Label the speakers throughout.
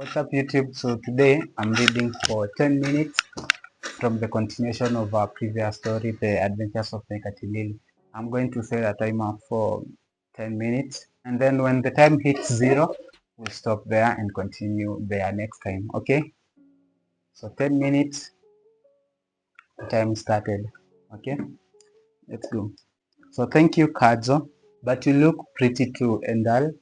Speaker 1: What's up YouTube? So today I'm reading for 10 minutes from the continuation of our previous story, The Adventures of Mekatilili. I'm going to set a timer for 10 minutes and then when the time hits 0, we'll stop there and continue there next time, okay? So 10 minutes, the time started, okay? Let's go. So thank you Kadzo, but you look pretty too and dull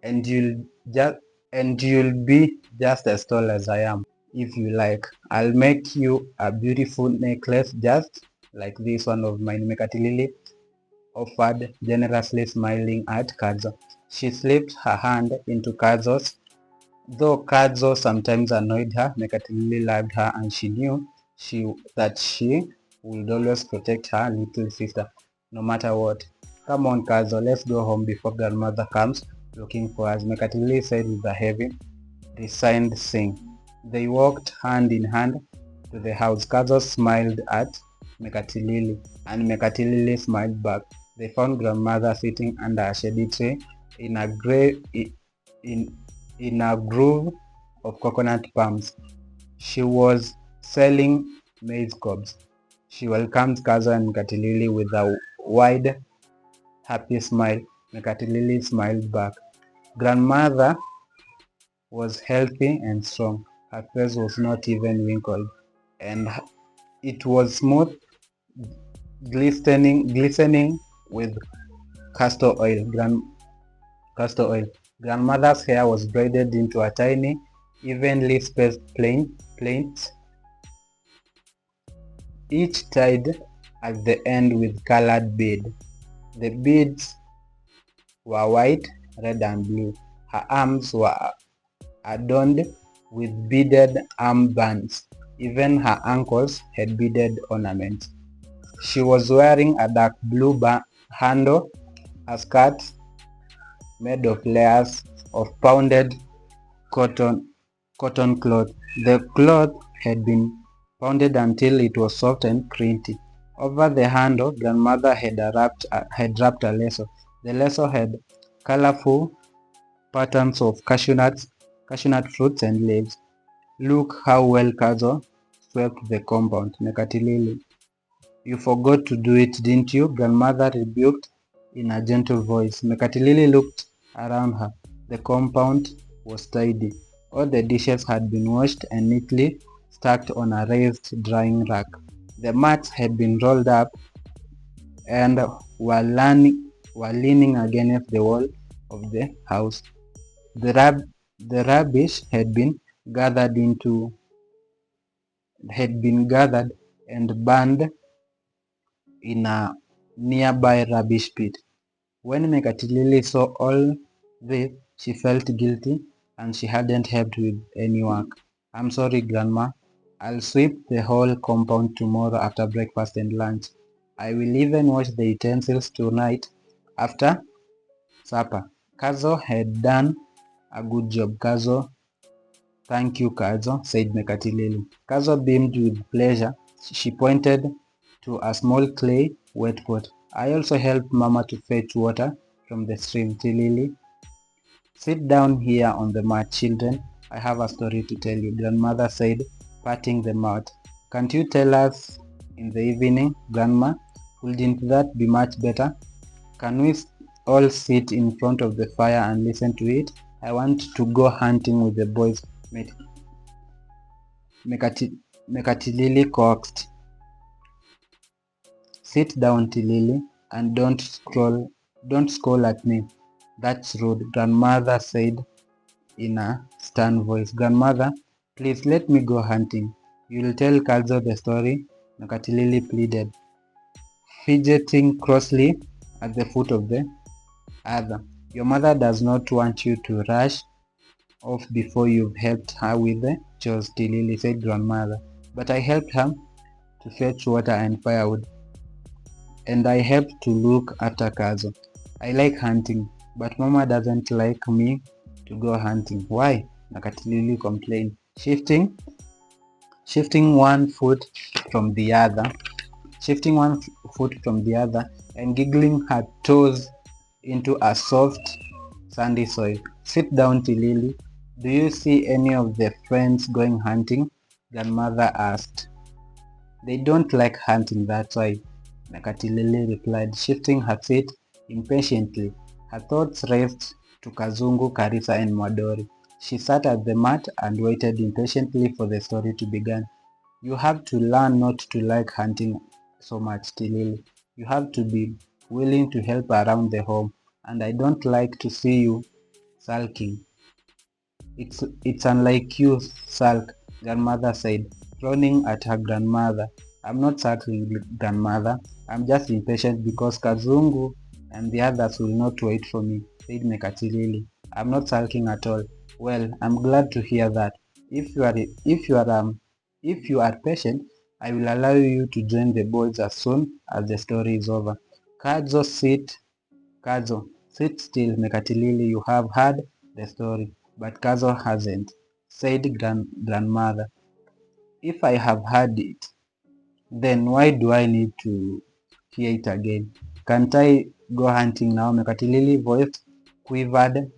Speaker 1: and you'll be just as tall as I am. If you like, I'll make you a beautiful necklace just like this one of mine, Mekatilili offered, generously smiling at Kadzo. She slipped her hand into Kadzo's. Though Kadzo sometimes annoyed her, Mekatilili loved her and she knew that she would always protect her little sister, no matter what. Come on, Kadzo, let's go home before grandmother comes looking for us, Mekatilili said with a heavy, resigned sing. They walked hand in hand to the house. Kadzo smiled at Mekatilili, and Mekatilili smiled back. They found grandmother sitting under a shady tree in a grove of coconut palms. She was selling maize cobs. She welcomed Kadzo and Mekatilili with a wide, happy smile. Mekatilili smiled back. Grandmother was healthy and strong. Her face was not even wrinkled, and it was smooth, glistening with castor oil. Grandmother's hair was braided into a tiny, evenly spaced plaits, each tied at the end with colored bead. The beads were white, red, and blue. Her arms were adorned with beaded armbands. Even her ankles had beaded ornaments. She was wearing a dark blue handle, a skirt made of layers of pounded cotton cloth. The cloth had been pounded until it was soft and crinty. Over the handle, grandmother had wrapped a lasso. The lasso had colorful patterns of cashew nut fruits and leaves. Look how well Kadzo swept the compound, Mekatilili. You forgot to do it, didn't you? Grandmother rebuked in a gentle voice. Mekatilili looked around her. The compound was tidy. All the dishes had been washed and neatly stacked on a raised drying rack. The mats had been rolled up and were leaning against the wall of the house. The rubbish had been gathered and burned in a nearby rubbish pit. When Mekatilili saw all this, she felt guilty and she hadn't helped with any work. I'm sorry, Grandma. I'll sweep the whole compound tomorrow after breakfast and lunch. I will even wash the utensils tonight after supper. Kadzo had done a good job. Kadzo, thank you, Kadzo, said Mekatilili. Kadzo beamed with pleasure. She pointed to a small clay wet pot. I also helped Mama to fetch water from the stream. Tilili, sit down here on the mat, children. I have a story to tell you, Grandmother said, patting the mat. Can't you tell us in the evening, Grandma? Wouldn't that be much better? Can we all sit in front of the fire and listen to it? I want to go hunting with the boys, Mekatilili coaxed. Sit down, Tilili, and don't scold at me. That's rude, Grandmother said in a stern voice. Grandmother, please let me go hunting. You'll tell Kadzo the story, Mekatilili pleaded, fidgeting crossly at the foot of the other. Your mother does not want you to rush off before you've helped her with the chores, Tilili said Grandmother. But I helped her to fetch water and firewood, and I helped to look after Kadzo. I like hunting, but Mama doesn't like me to go hunting. Why? Mekatilili complained, shifting one foot from the other, and giggling her toes into a soft, sandy soil. Sit down, Tilili. Do you see any of the friends going hunting? Grandmother asked. They don't like hunting, that's why, Mekatilili replied, shifting her seat impatiently. Her thoughts raced to Kazungu, Karisa, and Mwadori. She sat at the mat and waited impatiently for the story to begin. You have to learn not to like hunting so much, Tilili. You have to be willing to help around the home, and I don't like to see you sulking. It's unlike you, sulk, grandmother said, frowning at her grandmother. I'm not sulking, grandmother. I'm just impatient because Kazungu and the others will not wait for me, said Mekatilili. I'm not sulking at all. Well, I'm glad to hear that. If you are patient, I will allow you to join the boys as soon as the story is over. Kadzo, Kazo, sit still, Mekatilili, you have heard the story, but Kazo hasn't, said grandmother. If I have heard it, then why do I need to hear it again? Can't I go hunting now? Quivered.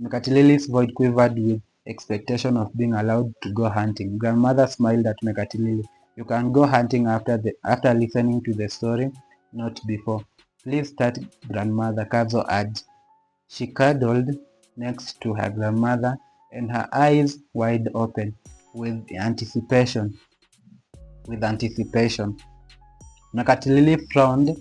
Speaker 1: Mekatilili's voice quivered with expectation of being allowed to go hunting. Grandmother smiled at Mekatilili. You can go hunting after listening to the story, not before. Please start, grandmother, Kazo urged. She cuddled next to her grandmother and her eyes wide open with anticipation. Mekatilili frowned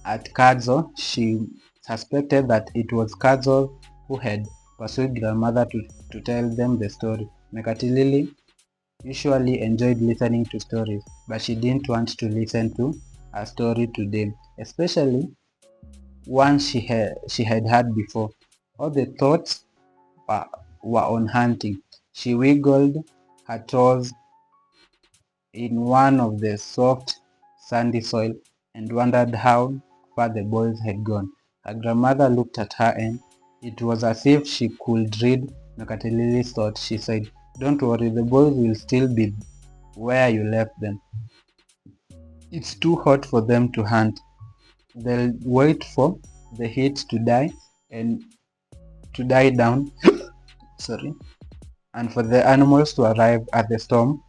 Speaker 1: at Kadzo. She suspected that it was Kadzo who had persuaded grandmother to tell them the story. Mekatilili usually enjoyed listening to stories, but she didn't want to listen to a story today, especially one she had heard before. All the thoughts were, were on hunting. She wiggled her toes in one of the soft, sandy soil and wondered how far the boys had gone. Her grandmother looked at her and it was as if she could read Mekatilili's thoughts. She said, don't worry, the boys will still be where you left them. It's too hot for them to hunt. They'll wait for the heat and to die down, sorry, and for the animals to arrive at the storm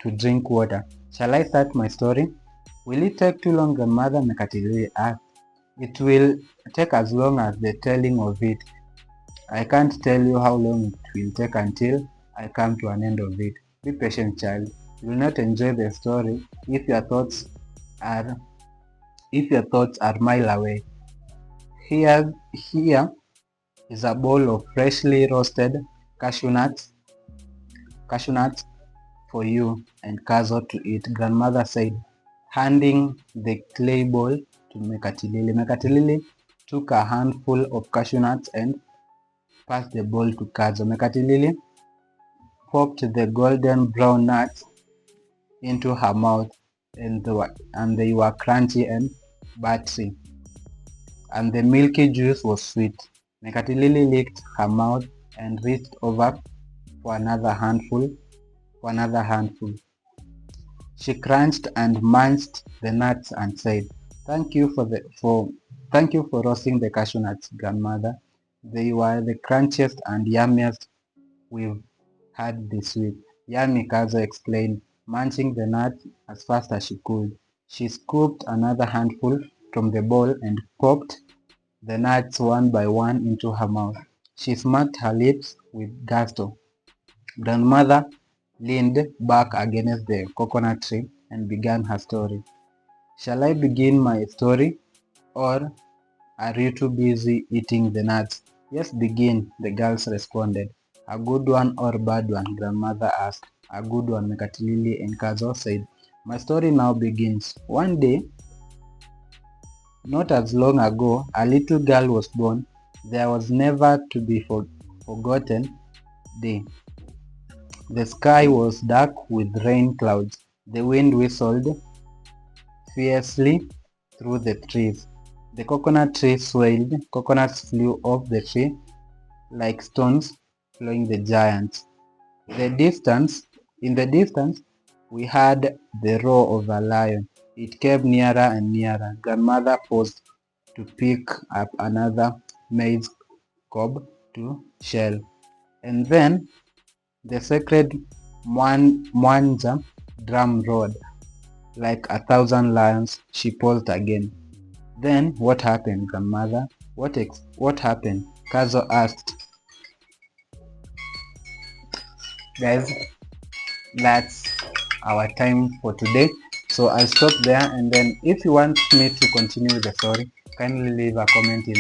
Speaker 1: to drink water. Shall I start my story? Will it take too long, grandmother? Mekatilili asked. It will take as long as the telling of it. I can't tell you how long it will take until I come to an end of it. Be patient, child. You will not enjoy the story are if your thoughts are mile away. Here is a bowl of freshly roasted cashew nuts for you and Kazo to eat, grandmother said, handing the clay bowl to Mekatilili. Mekatilili took a handful of cashew nuts and passed the bowl to Kazo. Mekatilili popped the golden brown nuts into her mouth and they were crunchy and buttery, and the milky juice was sweet. Mekatilili licked her mouth and reached over for another handful. She crunched and munched the nuts and said, Thank you for roasting the cashew nuts, grandmother. They were the crunchiest and yummiest we've had this week. Yummy, Kazo explained, munching the nuts as fast as she could. She scooped another handful from the bowl and popped the nuts one by one into her mouth. She smacked her lips with gusto. Grandmother leaned back against the coconut tree and began her story. Shall I begin my story, or are you too busy eating the nuts? Yes, begin, the girls responded. A good one or bad one? Grandmother asked. A good one, Mekatilili and Kazo said. My story now begins. One day, not as long ago, a little girl was born. There was never to be forgotten day. The sky was dark with rain clouds. The wind whistled fiercely through the trees. The coconut tree swayed. Coconuts flew off the tree like stones following the giants. In the distance, we heard the roar of a lion. It came nearer and nearer. Grandmother paused to pick up another maize cob to shell. And then the sacred Mwanja drum roared like 1,000 lions. She paused again. Then what happened, grandmother? What happened? Kazo asked. Guys, that's our time for today. So I'll stop there, and then if you want me to continue the story, kindly leave a comment in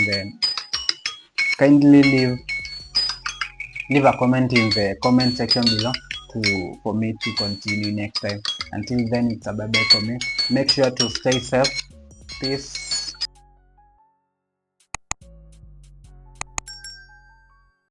Speaker 1: the comment section below for me to continue next time. Until then, it's a bye bye for me. Make sure to stay safe. Peace.